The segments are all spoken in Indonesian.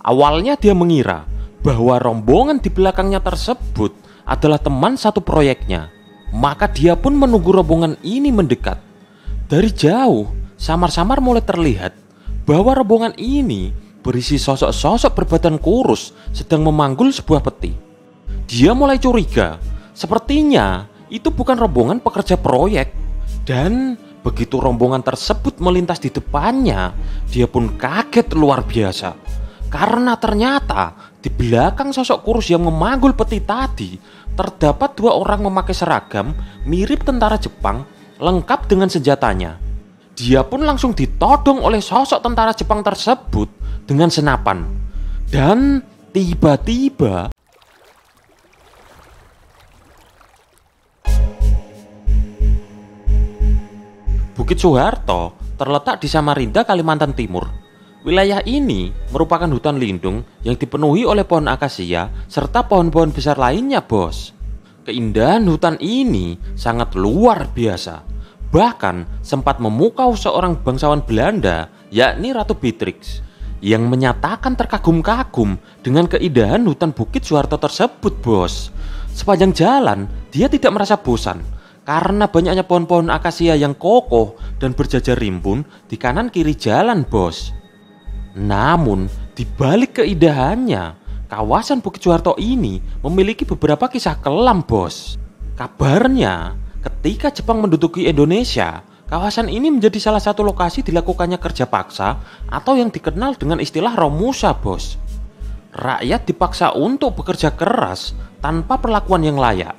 Awalnya dia mengira bahwa rombongan di belakangnya tersebut adalah teman satu proyeknya. Maka dia pun menunggu rombongan ini mendekat. Dari jauh, samar-samar mulai terlihat bahwa rombongan ini berisi sosok-sosok berbadan kurus sedang memanggul sebuah peti. Dia mulai curiga, sepertinya itu bukan rombongan pekerja proyek. Dan begitu rombongan tersebut melintas di depannya, dia pun kaget luar biasa. Karena ternyata di belakang sosok kurus yang memanggul peti tadi terdapat dua orang memakai seragam mirip tentara Jepang lengkap dengan senjatanya. Dia pun langsung ditodong oleh sosok tentara Jepang tersebut dengan senapan. Dan tiba-tiba Bukit Soeharto terletak di Samarinda, Kalimantan Timur. Wilayah ini merupakan hutan lindung yang dipenuhi oleh pohon akasia serta pohon-pohon besar lainnya, bos. Keindahan hutan ini sangat luar biasa. Bahkan sempat memukau seorang bangsawan Belanda, yakni Ratu Beatrix, yang menyatakan terkagum-kagum dengan keindahan hutan Bukit Soeharto tersebut, bos. Sepanjang jalan, dia tidak merasa bosan karena banyaknya pohon-pohon akasia yang kokoh dan berjajar rimbun di kanan kiri jalan, bos. Namun, di balik keindahannya, kawasan Bukit Soeharto ini memiliki beberapa kisah kelam, bos. Kabarnya, ketika Jepang menduduki Indonesia, kawasan ini menjadi salah satu lokasi dilakukannya kerja paksa atau yang dikenal dengan istilah Romusa, bos. Rakyat dipaksa untuk bekerja keras tanpa perlakuan yang layak.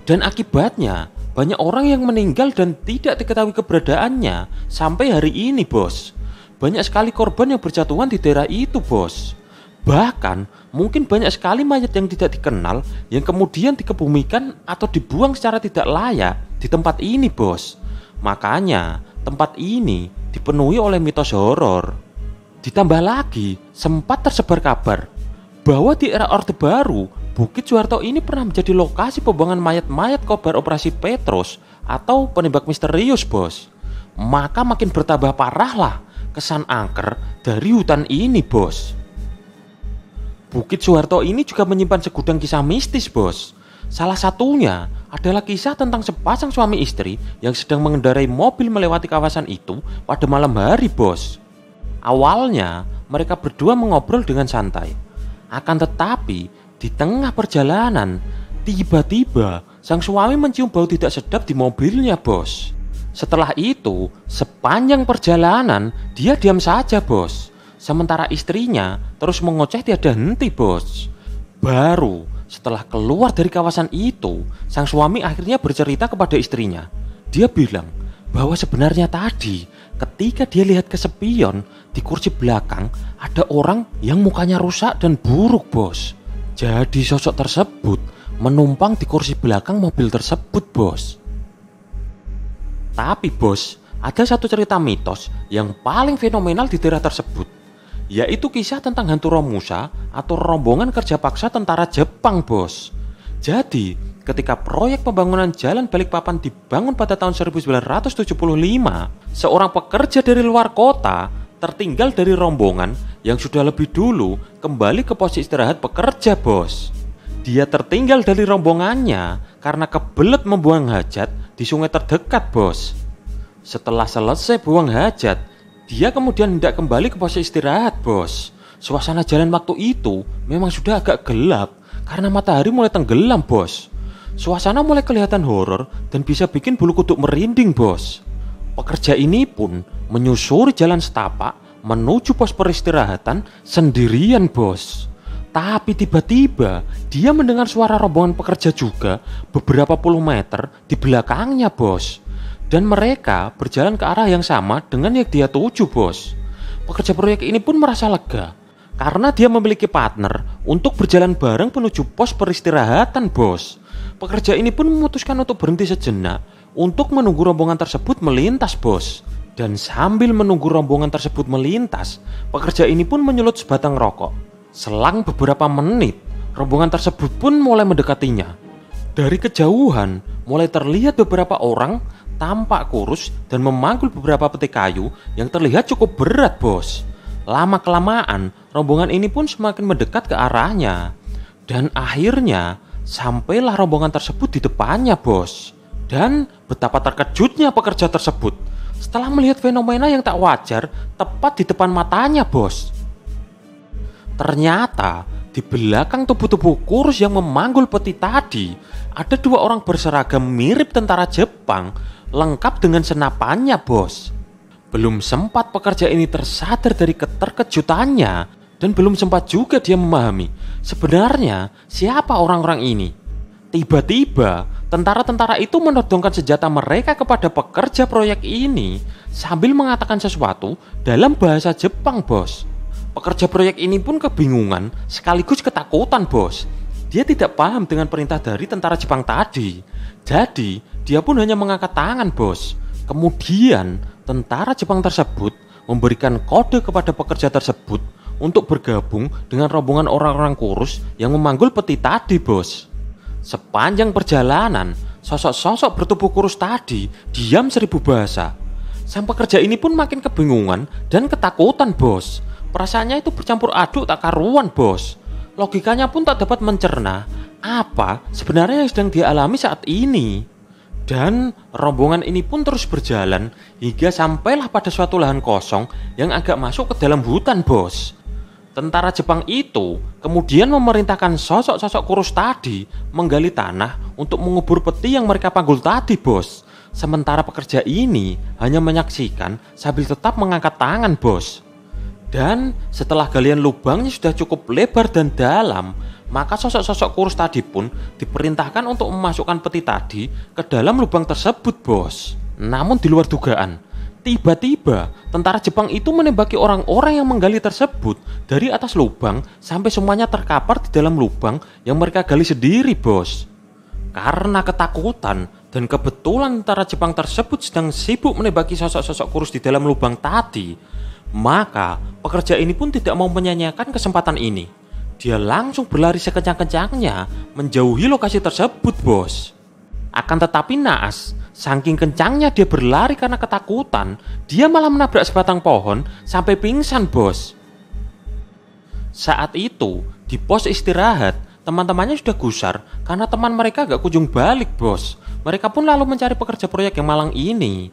Dan akibatnya, banyak orang yang meninggal dan tidak diketahui keberadaannya sampai hari ini, bos. Banyak sekali korban yang berjatuhan di daerah itu, bos. Bahkan mungkin banyak sekali mayat yang tidak dikenal yang kemudian dikebumikan atau dibuang secara tidak layak di tempat ini, bos. Makanya tempat ini dipenuhi oleh mitos horor. Ditambah lagi sempat tersebar kabar bahwa di era Orde Baru Bukit Soeharto ini pernah menjadi lokasi pembuangan mayat-mayat korban operasi Petrus atau penembak misterius, bos. Maka makin bertambah parahlah kesan angker dari hutan ini, bos. Bukit Soeharto ini juga menyimpan segudang kisah mistis, bos. Salah satunya adalah kisah tentang sepasang suami istri yang sedang mengendarai mobil melewati kawasan itu pada malam hari, bos. Awalnya mereka berdua mengobrol dengan santai. Akan tetapi di tengah perjalanan tiba-tiba sang suami mencium bau tidak sedap di mobilnya, bos. Setelah itu, sepanjang perjalanan dia diam saja, bos. Sementara istrinya terus mengoceh tiada henti, bos. Baru setelah keluar dari kawasan itu, sang suami akhirnya bercerita kepada istrinya. Dia bilang bahwa sebenarnya tadi ketika dia lihat ke spion di kursi belakang ada orang yang mukanya rusak dan buruk, bos. Jadi sosok tersebut menumpang di kursi belakang mobil tersebut, bos. Tapi bos, ada satu cerita mitos yang paling fenomenal di daerah tersebut, yaitu kisah tentang hantu Romusa atau rombongan kerja paksa tentara Jepang, bos. Jadi, ketika proyek pembangunan jalan Balikpapan dibangun pada tahun 1975, seorang pekerja dari luar kota tertinggal dari rombongan yang sudah lebih dulu kembali ke pos istirahat pekerja, bos. Dia tertinggal dari rombongannya karena kebelet membuang hajat di sungai terdekat, bos. Setelah selesai buang hajat, dia kemudian hendak kembali ke pos istirahat, bos. Suasana jalan waktu itu memang sudah agak gelap karena matahari mulai tenggelam, bos. Suasana mulai kelihatan horor dan bisa bikin bulu kuduk merinding, bos. Pekerja ini pun menyusuri jalan setapak menuju pos peristirahatan sendirian, bos. Tapi tiba-tiba dia mendengar suara rombongan pekerja juga beberapa puluh meter di belakangnya, bos. Dan mereka berjalan ke arah yang sama dengan yang dia tuju, bos. Pekerja proyek ini pun merasa lega karena dia memiliki partner untuk berjalan bareng menuju pos peristirahatan, bos. Pekerja ini pun memutuskan untuk berhenti sejenak untuk menunggu rombongan tersebut melintas, bos. Dan sambil menunggu rombongan tersebut melintas, pekerja ini pun menyulut sebatang rokok. Selang beberapa menit, rombongan tersebut pun mulai mendekatinya. Dari kejauhan, mulai terlihat beberapa orang tampak kurus dan memanggul beberapa peti kayu yang terlihat cukup berat, bos. Lama-kelamaan, rombongan ini pun semakin mendekat ke arahnya. Dan akhirnya, sampailah rombongan tersebut di depannya, bos. Dan betapa terkejutnya pekerja tersebut setelah melihat fenomena yang tak wajar tepat di depan matanya, bos. Ternyata, di belakang tubuh-tubuh kurus yang memanggul peti tadi, ada dua orang berseragam mirip tentara Jepang, lengkap dengan senapannya, bos. Belum sempat pekerja ini tersadar dari keterkejutannya, dan belum sempat juga dia memahami sebenarnya siapa orang-orang ini. Tiba-tiba, tentara-tentara itu menodongkan senjata mereka kepada pekerja proyek ini sambil mengatakan sesuatu dalam bahasa Jepang, bos. Pekerja proyek ini pun kebingungan sekaligus ketakutan, bos. Dia tidak paham dengan perintah dari tentara Jepang tadi. Jadi, dia pun hanya mengangkat tangan, bos. Kemudian, tentara Jepang tersebut memberikan kode kepada pekerja tersebut untuk bergabung dengan rombongan orang-orang kurus yang memanggul peti tadi, bos. Sepanjang perjalanan, sosok-sosok bertubuh kurus tadi diam seribu bahasa. Sang pekerja ini pun makin kebingungan dan ketakutan, bos. Perasaannya itu bercampur aduk tak karuan, bos. Logikanya pun tak dapat mencerna apa sebenarnya yang sedang dia alami saat ini. Dan rombongan ini pun terus berjalan hingga sampailah pada suatu lahan kosong yang agak masuk ke dalam hutan, bos. Tentara Jepang itu kemudian memerintahkan sosok-sosok kurus tadi menggali tanah untuk mengubur peti yang mereka panggul tadi, bos. Sementara pekerja ini hanya menyaksikan sambil tetap mengangkat tangan, bos. Dan setelah galian lubangnya sudah cukup lebar dan dalam, maka sosok-sosok kurus tadi pun diperintahkan untuk memasukkan peti tadi ke dalam lubang tersebut, bos. Namun di luar dugaan, tiba-tiba tentara Jepang itu menembaki orang-orang yang menggali tersebut dari atas lubang sampai semuanya terkapar di dalam lubang yang mereka gali sendiri, bos. Karena ketakutan dan kebetulan tentara Jepang tersebut sedang sibuk menembaki sosok-sosok kurus di dalam lubang tadi, maka pekerja ini pun tidak mau menyanyiakan kesempatan ini. Dia langsung berlari sekencang-kencangnya menjauhi lokasi tersebut, bos. Akan tetapi naas, saking kencangnya dia berlari karena ketakutan, dia malah menabrak sebatang pohon sampai pingsan, bos. Saat itu, di pos istirahat, teman-temannya sudah gusar karena teman mereka gak kunjung balik, bos. Mereka pun lalu mencari pekerja proyek yang malang ini.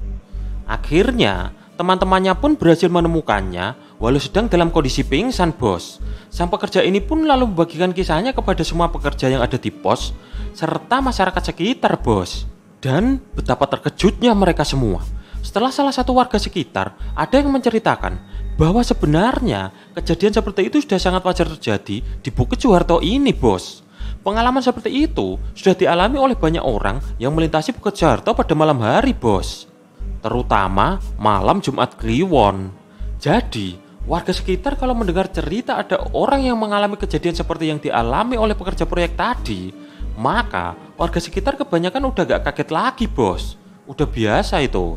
Akhirnya, teman-temannya pun berhasil menemukannya walau sedang dalam kondisi pingsan, bos. Sang pekerja ini pun lalu membagikan kisahnya kepada semua pekerja yang ada di pos serta masyarakat sekitar, bos. Dan betapa terkejutnya mereka semua setelah salah satu warga sekitar ada yang menceritakan bahwa sebenarnya kejadian seperti itu sudah sangat wajar terjadi di Bukit Soeharto ini, bos. Pengalaman seperti itu sudah dialami oleh banyak orang yang melintasi Bukit Soeharto pada malam hari, bos. Terutama malam Jumat Kliwon. Jadi, warga sekitar kalau mendengar cerita ada orang yang mengalami kejadian seperti yang dialami oleh pekerja proyek tadi, maka warga sekitar kebanyakan udah gak kaget lagi, bos. Udah biasa itu.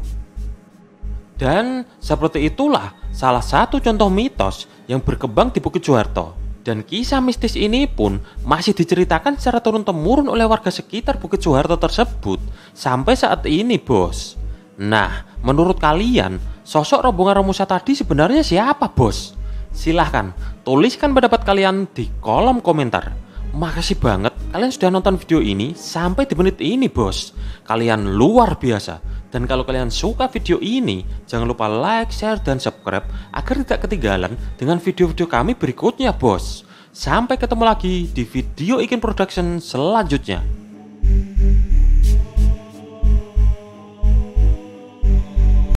Dan seperti itulah salah satu contoh mitos yang berkembang di Bukit Soeharto. Dan kisah mistis ini pun masih diceritakan secara turun-temurun oleh warga sekitar Bukit Soeharto tersebut sampai saat ini, bos. Nah, menurut kalian, sosok rombongan Romusa tadi sebenarnya siapa, bos? Silahkan tuliskan pendapat kalian di kolom komentar. Makasih banget kalian sudah nonton video ini sampai di menit ini, bos. Kalian luar biasa. Dan kalau kalian suka video ini, jangan lupa like, share, dan subscribe agar tidak ketinggalan dengan video-video kami berikutnya, bos. Sampai ketemu lagi di video Ikin Production selanjutnya.